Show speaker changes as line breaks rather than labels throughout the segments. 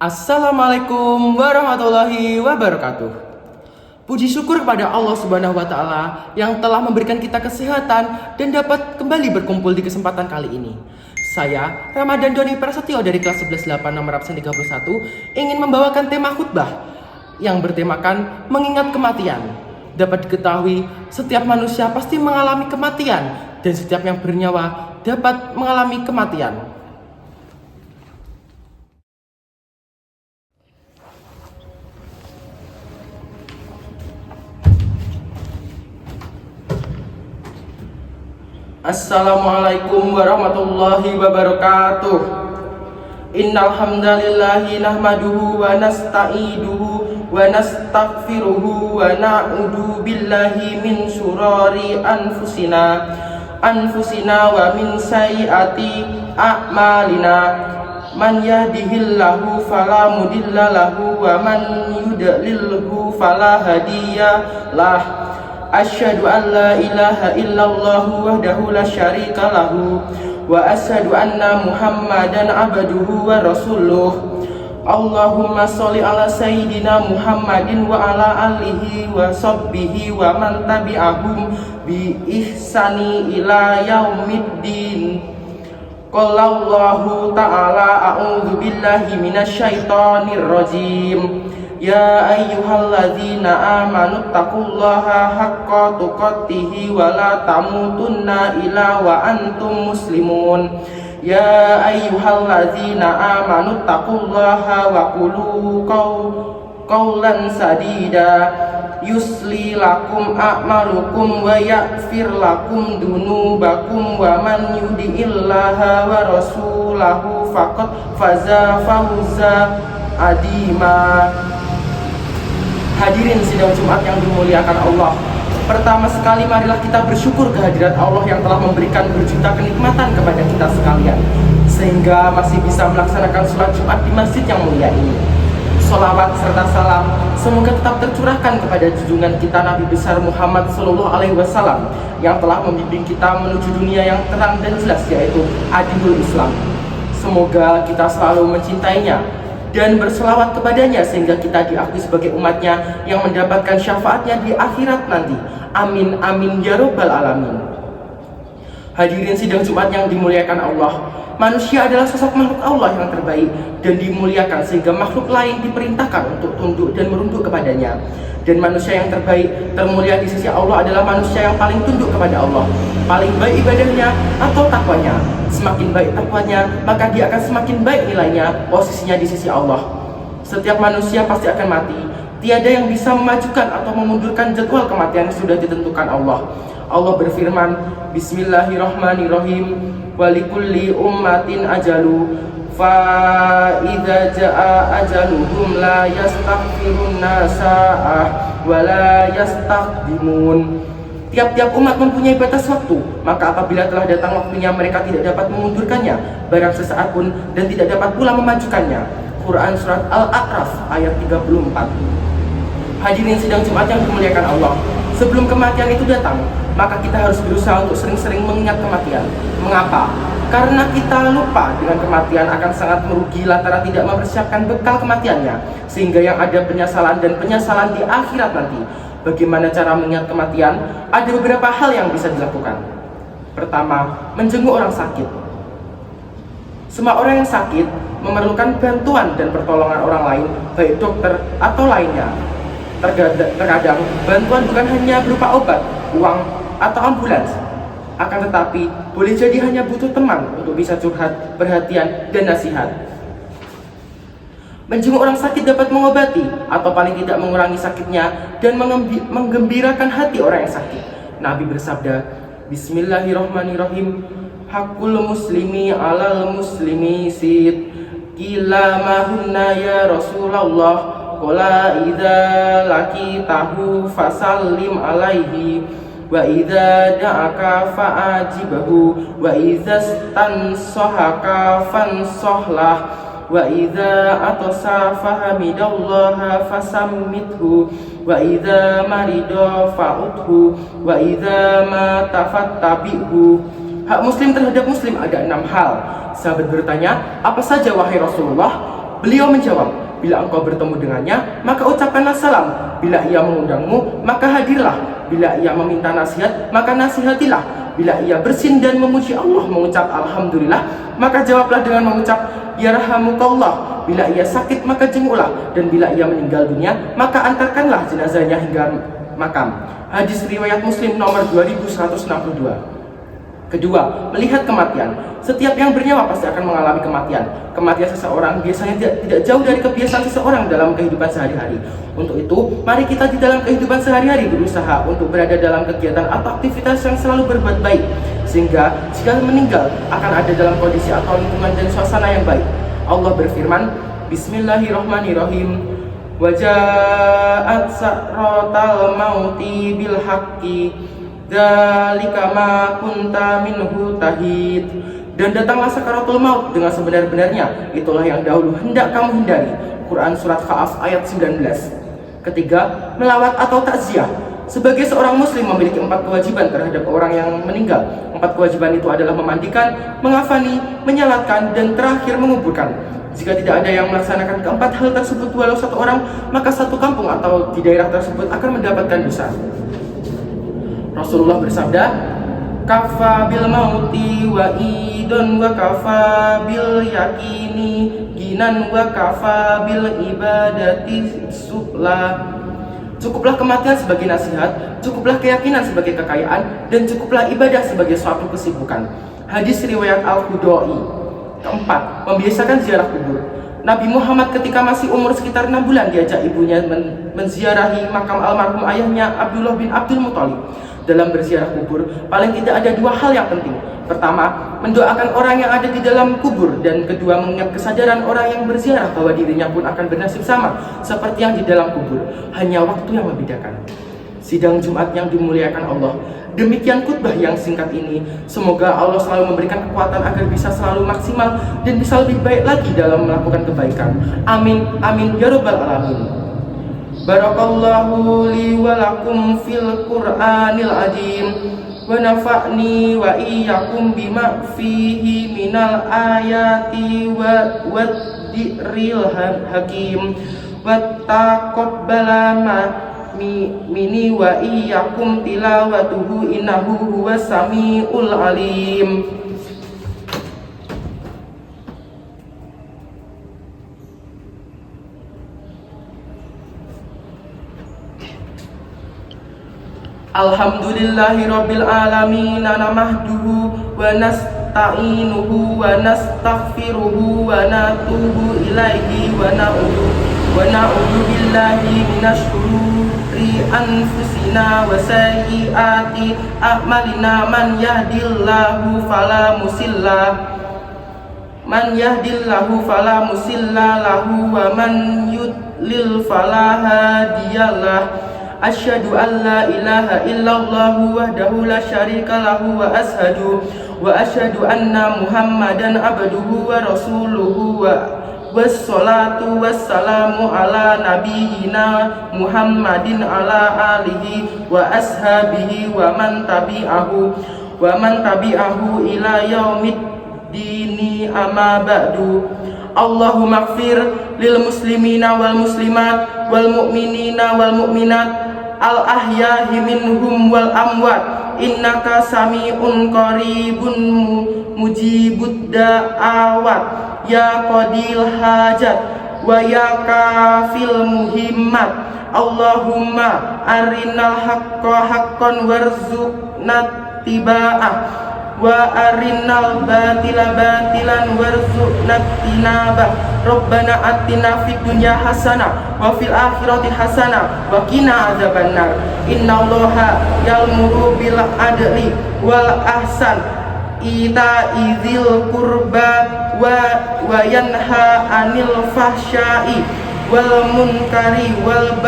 Assalamualaikum warahmatullahi wabarakatuh. Puji syukur kepada Allah Subhanahu wa taala yang telah memberikan kita kesehatan dan dapat kembali berkumpul di kesempatan kali ini. Saya, Ramadan Doni Prasetyo dari kelas 11-8 nomor absen 31, ingin membawakan tema khutbah yang bertemakan mengingat kematian. Dapat diketahui, setiap manusia pasti mengalami kematian dan setiap yang bernyawa dapat mengalami kematian. Assalamualaikum warahmatullahi wabarakatuh. Innal hamdalillahi nahmaduhu wa nasta'inuhu wa nastaghfiruhu wa na'udzu billahi min syururi anfusina wa min sayyiati a'malina. Man yahdihillahu fala mudilla lahu wa man yudlilhu fala hadiyalah. Asyhadu an la ilaha illallah wahdahu la syarika lahu wa asyhadu anna Muhammadan abduhu wa rasuluh. Allahumma sholli ala sayyidina Muhammadin wa ala alihi wa sahbihi wa man tabi'ahum bi ihsani ila yaumiddin. Qala Allahu ta'ala a'udzu billahi minasyaitonir rajim. Ya ayyuhalladzina amanu taqullaha haqqa tuqatih wa la tamutunna illa wa antum muslimun. Ya ayyuhalladzina amanu taqullaha wa qulu qawlan sadida yusli lakum a'malukum wa yaghfir lakum dunubakum wa man yuti'illaha wa rasulahu faqad faza fawza adima. Hadirin sidang Jumat yang dimuliakan Allah, pertama sekali marilah kita bersyukur kehadirat Allah yang telah memberikan berjuta kenikmatan kepada kita sekalian, sehingga masih bisa melaksanakan sholat Jumat di masjid yang mulia ini. Sholawat serta salam semoga tetap tercurahkan kepada junjungan kita Nabi besar Muhammad SAW yang telah membimbing kita menuju dunia yang terang dan jelas, yaitu Adilul Islam. Semoga kita selalu mencintainya dan berselawat kepadanya sehingga kita diakui sebagai umatnya yang mendapatkan syafaatnya di akhirat nanti. Amin amin ya rabbal alamin. Hadirin sidang Jumat yang dimuliakan Allah, manusia adalah sosok makhluk Allah yang terbaik dan dimuliakan sehingga makhluk lain diperintahkan untuk tunduk dan merunduk kepadanya. Dan manusia yang terbaik, termulia di sisi Allah adalah manusia yang paling tunduk kepada Allah, paling baik ibadahnya atau takwanya. Semakin baik takwanya, maka dia akan semakin baik nilainya, posisinya di sisi Allah. Setiap manusia pasti akan mati. Tiada yang bisa memajukan atau memundurkan jadwal kematian yang sudah ditentukan Allah. Allah berfirman, Bismillahirrahmanirrahim. Walikulli ummatin ajalu fa idza jaa ajaluhum la yastaghfiruna sa'ah wa la yastaqdimun. Tiap-tiap umat mempunyai batas waktu, maka apabila telah datang waktunya mereka tidak dapat memundurkannya barang sesaat pun dan tidak dapat pula memajukannya. Quran surat Al-A'raf ayat 34. Hadirin sidang Jumat yang dimuliakan Allah, sebelum kematian itu datang, maka kita harus berusaha untuk sering-sering mengingat kematian. Mengapa? Karena kita lupa dengan kematian akan sangat merugi lantaran tidak mempersiapkan bekal kematiannya, sehingga yang ada penyesalan dan penyesalan di akhirat nanti. Bagaimana cara mengingat kematian? Ada beberapa hal yang bisa dilakukan. Pertama, menjenguk orang sakit. Semua orang yang sakit memerlukan bantuan dan pertolongan orang lain, baik dokter atau lainnya. Terkadang bantuan bukan hanya berupa obat, uang, atau ambulans, akan tetapi boleh jadi hanya butuh teman untuk bisa curhat, perhatian, dan nasihat. Menjenguk orang sakit dapat mengobati atau paling tidak mengurangi sakitnya dan menggembirakan hati orang yang sakit. Nabi bersabda, Bismillahirrahmanirrahim. Hakul muslimi alal muslimi sid. Qila mahunna ya Rasulullah. Qala idza laqitahu fasallim alaihi wa idza da'aka fa'ajibahu wa idza stansahaka fansahlah wa idza atasa fahamidallaha fasammithu wa idza marida fa'udhu wa idza mata fattabi'hu. Hak muslim terhadap muslim ada 6 hal. Sahabat bertanya, apa saja wahai Rasulullah? Beliau menjawab, bila engkau bertemu dengannya, maka ucapkanlah salam. Bila ia mengundangmu, maka hadirlah. Bila ia meminta nasihat, maka nasihatilah. Bila ia bersin dan memuji Allah, mengucap Alhamdulillah, maka jawablah dengan mengucap Yarhamukallah. Bila ia sakit, maka jenguklah. Dan bila ia meninggal dunia, maka antarkanlah jenazahnya hingga makam. Hadis riwayat Muslim nomor 2162. Kedua, melihat kematian. Setiap yang bernyawa pasti akan mengalami kematian. Kematian seseorang biasanya tidak jauh dari kebiasaan seseorang dalam kehidupan sehari-hari. Untuk itu, mari kita di dalam kehidupan sehari-hari berusaha untuk berada dalam kegiatan atau aktivitas yang selalu berbuat baik, sehingga jika meninggal akan ada dalam kondisi atau lingkungan dan suasana yang baik. Allah berfirman, Bismillahirrahmanirrahim. Waja'at sakratal mauti bil haqqi dzalika ma kunta minhu tahid. Dan datanglah sakaratul maut dengan sebenar-benarnya, itulah yang dahulu hendak kamu hindari. Quran surat Qaf ayat 19. Ketiga, melawat atau takziah. Sebagai seorang muslim memiliki 4 kewajiban terhadap orang yang meninggal. 4 kewajiban itu adalah memandikan, mengafani, menyalatkan, dan terakhir menguburkan. Jika tidak ada yang melaksanakan keempat hal tersebut walau 1 orang, maka 1 kampung atau di daerah tersebut akan mendapatkan dosa. Rasulullah bersabda, kafa bil mauti wa idun wa kafa bil yakini ginan wa kafa bil ibadati su'la. Cukuplah kematian sebagai nasihat, cukuplah keyakinan sebagai kekayaan, dan cukuplah ibadah sebagai suatu kesibukan. Hadis riwayat Al-Khudai. Keempat, membiasakan ziarah kubur. Nabi Muhammad ketika masih umur sekitar 6 bulan diajak ibunya menziarahi makam almarhum ayahnya Abdullah bin Abdul Muthalib. Dalam berziarah kubur, paling tidak ada 2 hal yang penting. Pertama, mendoakan orang yang ada di dalam kubur, dan kedua, mengingat kesadaran orang yang berziarah bahwa dirinya pun akan bernasib sama seperti yang di dalam kubur. Hanya waktu yang membedakan. Sidang Jumat yang dimuliakan Allah. Demikian khutbah yang singkat ini. Semoga Allah selalu memberikan kekuatan agar bisa selalu maksimal dan bisa lebih baik lagi dalam melakukan kebaikan. Amin, amin, ya rabbal alamin. Barakallahu li wa lakum fil Qur'anil azim wa nafa'ni wa iyyakum bima fihi minal ayati wa dzikril hakim wa taqabbala mini wa iyyakum tilawatuhu innahu huwas samiul alim. Alhamdulillahi rabbil alamin, namahduhu wa nasta'inuhu wa nastaghfiruhu wa natubu ilaihi wa na'udzu billahi minasy syururi anfusina wa sayyiati a'malina. Man yahdihillahu fala mudilla lahu wa man yudlil fala hadiyalah. Asyhadu an la ilaha illallah wahdahu la syarika lahu wa asyhadu anna Muhammadan abduhu wa rasuluhu wassalatu wassalamu ala nabiyyina Muhammadin ala alihi wa ashabihi wa man tabi'ahu ila yaumiddini amma ba'du. Allahumma ighfir lil muslimina wal muslimat wal mu'minina wal mu'minat al ahyahi minhum wal amwat innaka sami'un qaribun mujibud da'awat ya qadil hajat wa ya kafil muhimmat. Allahumma arinal haqqa haqqan warzuqna tiba'ah wa arinal batila batilan warzuqna tinabah. Rabbana atina fid dunya hasanah wa fil akhirati hasanah wa qina adzabannar. Innallaha ya'muru bil adli wal ihsan ita'i dzil qurba wa yanha 'anil fahsya'i wal munkari wal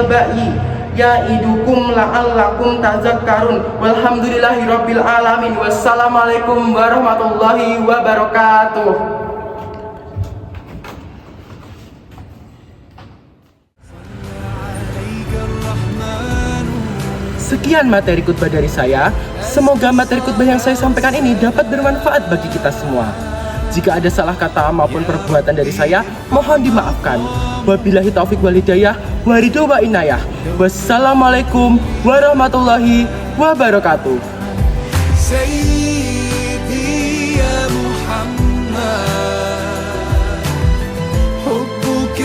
baghi ya'idukum la'allakum tazakkarun. Walhamdulillahirabbil alamin. Wassalamualaikum warahmatullahi wabarakatuh. Sekian materi khutbah dari saya. Semoga materi khutbah yang saya sampaikan ini dapat bermanfaat bagi kita semua. Jika ada salah kata maupun perbuatan dari saya, mohon dimaafkan. Wabillahi taufik wal hidayah, waridho wa inayah. Wassalamualaikum warahmatullahi wabarakatuh.
سيدي يا محمد حبك